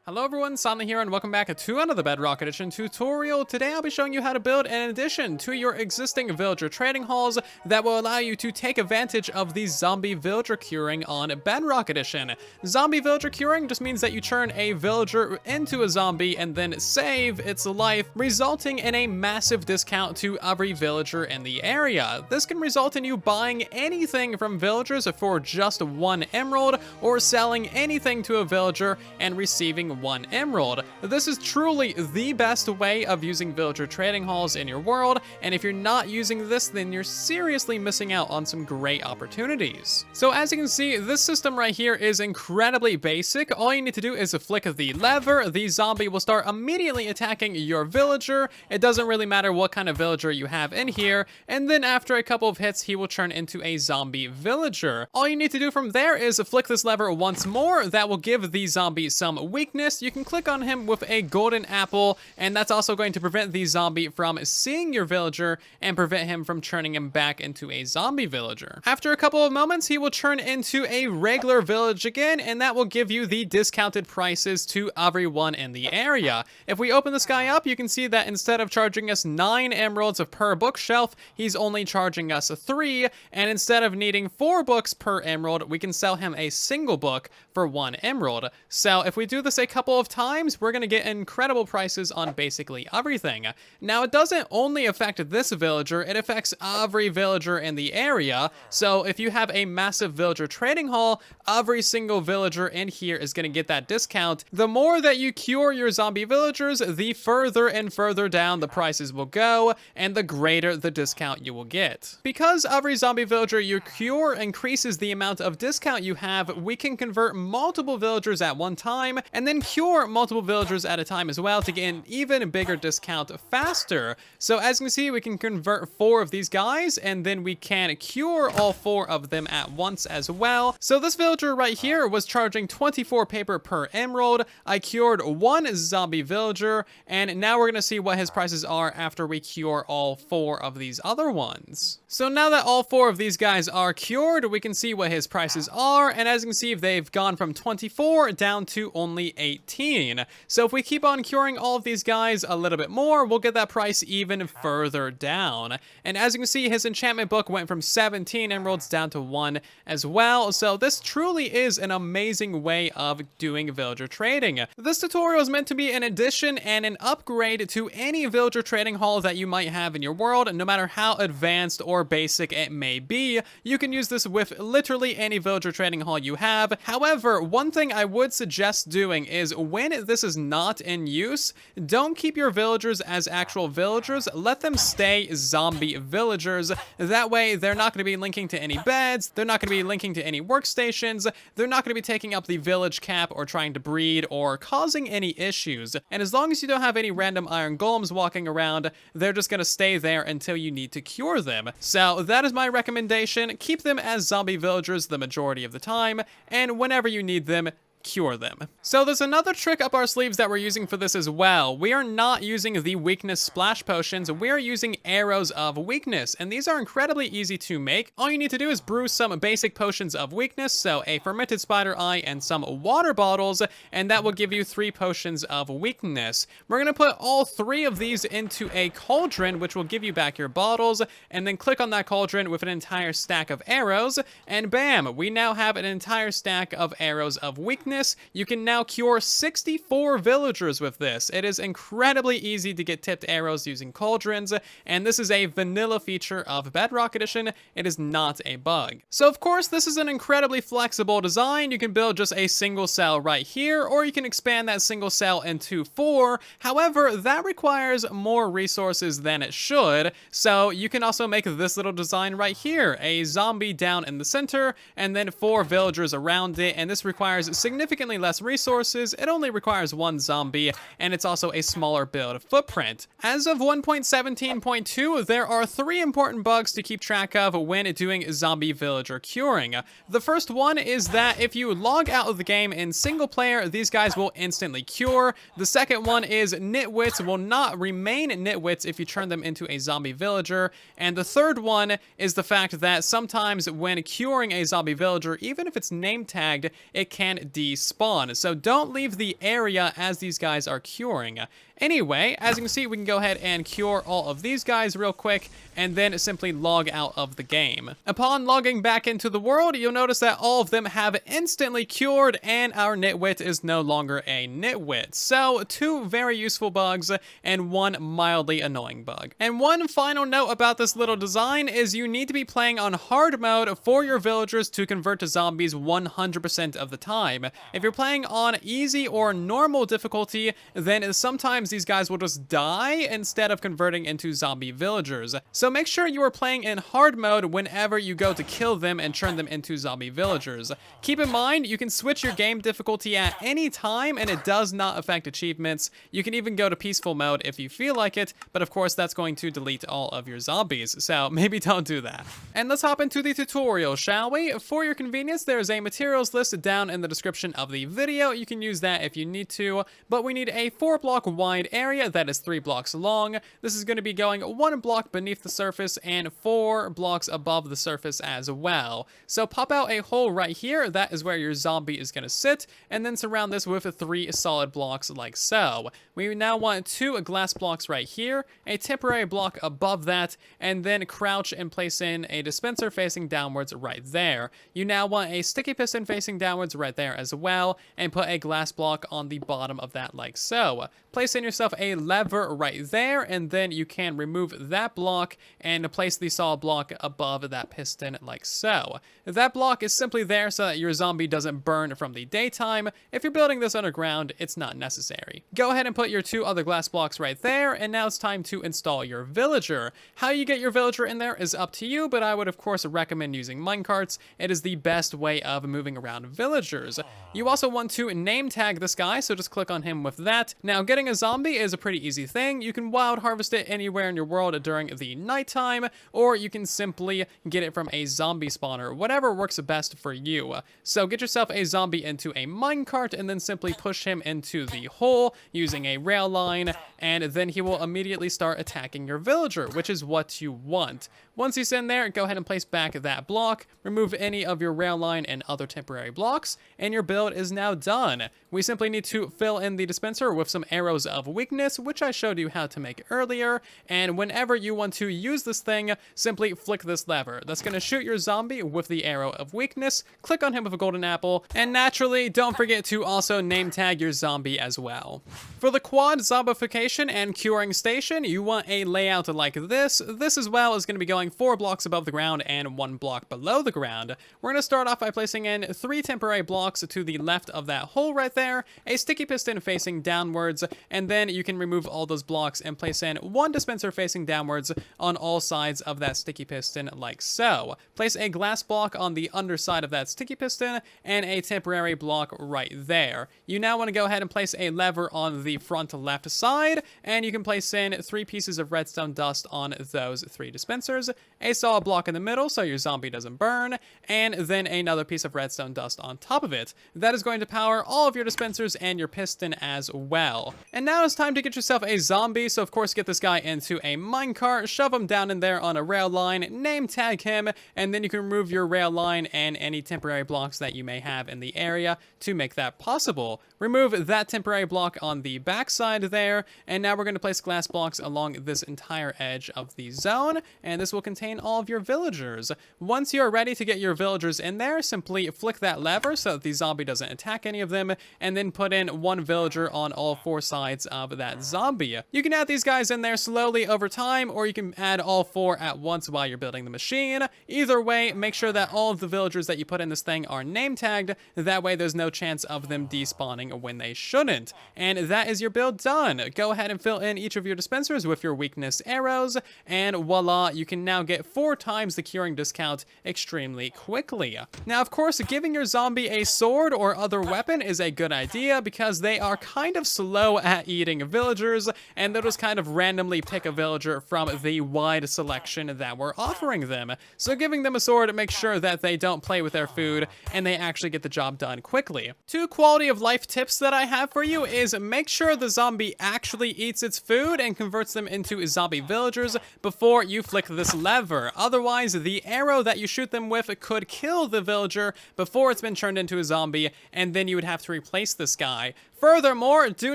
Hello everyone, Silent here and welcome back to another Bedrock Edition tutorial. Today I'll be showing you how to build an addition to your existing villager trading halls that will allow you to take advantage of the zombie villager curing on Bedrock Edition. Zombie villager curing just means that you turn a villager into a zombie and then save its life, resulting in a massive discount to every villager in the area. This can result in you buying anything from villagers for just 1 emerald or selling anything to a villager and receiving 1 emerald. This is truly the best way of using villager trading halls in your world, and if you're not using this, then you're seriously missing out on some great opportunities. So as you can see, this system right here is incredibly basic. All you need to do is flick the lever, the zombie will start immediately attacking your villager. It doesn't really matter what kind of villager you have in here, and then after a couple of hits, he will turn into a zombie villager. All you need to do from there is flick this lever once more. That will give the zombie some weakness. You can click on him with a golden apple, and that's also going to prevent the zombie from seeing your villager and prevent him from turning him back into a zombie villager. After a couple of moments, he will turn into a regular village again, and that will give you the discounted prices to everyone in the area. If we open this guy up, you can see that instead of charging us 9 emeralds per bookshelf, he's only charging us 3, and instead of needing 4 books per emerald, we can sell him a single book for 1 emerald. So if we do this a couple of times, we're gonna get incredible prices on basically everything. Now, it doesn't only affect this villager, it affects every villager in the area. So if you have a massive villager trading hall, every single villager in here is gonna get that discount. The more that you cure your zombie villagers, the further and further down the prices will go, and the greater the discount you will get. Because every zombie villager you cure increases the amount of discount you have, we can convert multiple villagers at one time, and then cure multiple villagers at a time as well to get an even bigger discount faster. So as you can see, we can convert 4 of these guys, and then we can cure all 4 of them at once as well. So this villager right here was charging 24 paper per emerald. I cured 1 zombie villager, and now we're gonna see what his prices are after we cure all 4 of these other ones. So now that all 4 of these guys are cured, we can see what his prices are, and as you can see, they've gone from 24 down to only 18. So if we keep on curing all of these guys a little bit more, we'll get that price even further down. And as you can see, his enchantment book went from 17 emeralds down to 1 as well. So this truly is an amazing way of doing villager trading. This tutorial is meant to be an addition and an upgrade to any villager trading hall that you might have in your world, no matter how advanced or basic it may be. You can use this with literally any villager trading hall you have. However, one thing I would suggest doing is when this is not in use, don't keep your villagers as actual villagers. Let them stay zombie villagers. That way, they're not going to be linking to any beds. They're not going to be linking to any workstations. They're not going to be taking up the village cap or trying to breed or causing any issues. And as long as you don't have any random iron golems walking around, they're just going to stay there until you need to cure them. So that is my recommendation. Keep them as zombie villagers the majority of the time, and whenever you need them, cure them. So there's another trick up our sleeves that we're using for this as well. We are not using the weakness splash potions, we are using arrows of weakness, and these are incredibly easy to make. All you need to do is brew some basic potions of weakness, so a fermented spider eye and some water bottles, and that will give you 3 potions of weakness. We're gonna put all 3 of these into a cauldron, which will give you back your bottles, and then click on that cauldron with an entire stack of arrows, and bam, we now have an entire stack of arrows of weakness. You can now cure 64 villagers with this. It is incredibly easy to get tipped arrows using cauldrons, and this is a vanilla feature of Bedrock Edition. It is not a bug. So of course, this is an incredibly flexible design. You can build just a single cell right here, or you can expand that single cell into 4. However, that requires more resources than it should. So you can also make this little design right here, a zombie down in the center, and then 4 villagers around it, and this requires significantly less resources. It only requires 1 zombie, and it's also a smaller build footprint. As of 1.17.2, there are 3 important bugs to keep track of when doing zombie villager curing. The first one is that if you log out of the game in single player, these guys will instantly cure. The second one is nitwits will not remain nitwits if you turn them into a zombie villager. And the third one is the fact that sometimes when curing a zombie villager, even if it's name tagged, it can the spawn. So don't leave the area as these guys are curing. Anyway, as you can see, we can go ahead and cure all of these guys real quick and then simply log out of the game. Upon logging back into the world, you'll notice that all of them have instantly cured and our nitwit is no longer a nitwit. So, 2 very useful bugs and 1 mildly annoying bug. And one final note about this little design is you need to be playing on hard mode for your villagers to convert to zombies 100% of the time. If you're playing on easy or normal difficulty, then sometimes these guys will just die instead of converting into zombie villagers. So make sure you are playing in hard mode whenever you go to kill them and turn them into zombie villagers. Keep in mind, you can switch your game difficulty at any time and it does not affect achievements. You can even go to peaceful mode if you feel like it, but of course that's going to delete all of your zombies, so maybe don't do that. And let's hop into the tutorial, shall we? For your convenience, there's a materials list down in the description of the video. You can use that if you need to, but we need a 4-block wide area that is 3 blocks long. This is going to be going 1 block beneath the surface and 4 blocks above the surface as well. So pop out a hole right here. That is where your zombie is going to sit, and then surround this with 3 solid blocks like so. We now want 2 glass blocks right here, a temporary block above that, and then crouch and place in a dispenser facing downwards right there. You now want a sticky piston facing downwards right there as well, and put a glass block on the bottom of that like so. Place in yourself a lever right there, and then you can remove that block and place the solid block above that piston like so. That block is simply there so that your zombie doesn't burn from the daytime. If you're building this underground, it's not necessary. Go ahead and put your 2 other glass blocks right there, and now it's time to install your villager. How you get your villager in there is up to you, but I would of course recommend using minecarts. It is the best way of moving around villagers. You also want to name tag this guy, so just click on him with that. Now, getting a zombie is a pretty easy thing. You can wild harvest it anywhere in your world during the nighttime, or you can simply get it from a zombie spawner, whatever works best for you. So get yourself a zombie into a minecart and then simply push him into the hole using a rail line, and then he will immediately start attacking your villager, which is what you want. Once he's in there, go ahead and place back that block, remove any of your rail line and other temporary blocks, and your build is now done. We simply need to fill in the dispenser with some arrows of weakness, which I showed you how to make earlier, and whenever you want to use this thing, simply flick this lever. That's going to shoot your zombie with the arrow of weakness, click on him with a golden apple, and naturally, don't forget to also name tag your zombie as well. For the quad zombification and curing station, you want a layout like this. This as well is going to be going 4 blocks above the ground and 1 block below the ground. We're going to start off by placing in 3 temporary blocks to the left of that hole right there, a sticky piston facing downwards, and then you can remove all those blocks and place in 1 dispenser facing downwards on all sides of that sticky piston like so. Place a glass block on the underside of that sticky piston and a temporary block right there. You now want to go ahead and place a lever on the front left side, and you can place in 3 pieces of redstone dust on those 3 dispensers, a solid block in the middle so your zombie doesn't burn, and then another piece of redstone dust on top of it. That is going to power all of your dispensers and your piston as well. And now it's time to get yourself a zombie, so of course get this guy into a minecart, shove him down in there on a rail line, name tag him, and then you can remove your rail line and any temporary blocks that you may have in the area to make that possible. Remove that temporary block on the back side there, and now we're going to place glass blocks along this entire edge of the zone, and this will contain all of your villagers. Once you're ready to get your villagers in there, simply flick that lever so that the zombie doesn't attack any of them, and then put in 1 villager on all 4 sides of that zombie. You can add these guys in there slowly over time, or you can add all 4 at once while you're building the machine. Either way, make sure that all of the villagers that you put in this thing are name tagged. That way there's no chance of them despawning when they shouldn't. And that is your build done. Go ahead and fill in each of your dispensers with your weakness arrows, and voila, you can now get 4 times the curing discount extremely quickly. Now, of course, giving your zombie a sword or other weapon is a good idea because they are kind of slow at eating villagers, and they'll just kind of randomly pick a villager from the wide selection that we're offering them. So giving them a sword makes sure that they don't play with their food and they actually get the job done quickly. 2 quality of life tips that I have for you is make sure the zombie actually eats its food and converts them into zombie villagers before you flick this lever. Otherwise, the arrow that you shoot them with could kill the villager before it's been turned into a zombie, and then you would have to replace this guy. Furthermore, do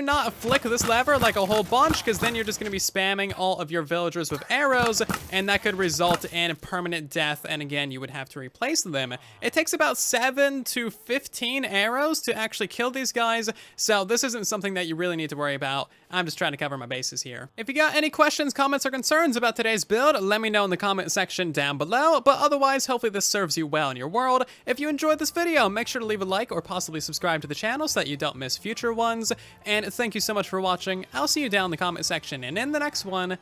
not flick this lever like a whole bunch, because then you're just going to be spamming all of your villagers with arrows, and that could result in permanent death, and again, you would have to replace them. It takes about 7 to 15 arrows to actually kill these guys, so this isn't something that you really need to worry about. I'm just trying to cover my bases here. If you got any questions, comments, or concerns about today's build, let me know in the comment section down below, but otherwise, hopefully this serves you well in your world. If you enjoyed this video, make sure to leave a like or possibly subscribe to the channel so that you don't miss future ones, and thank you so much for watching. I'll see you down in the comment section and in the next one,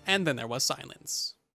and then there was silence.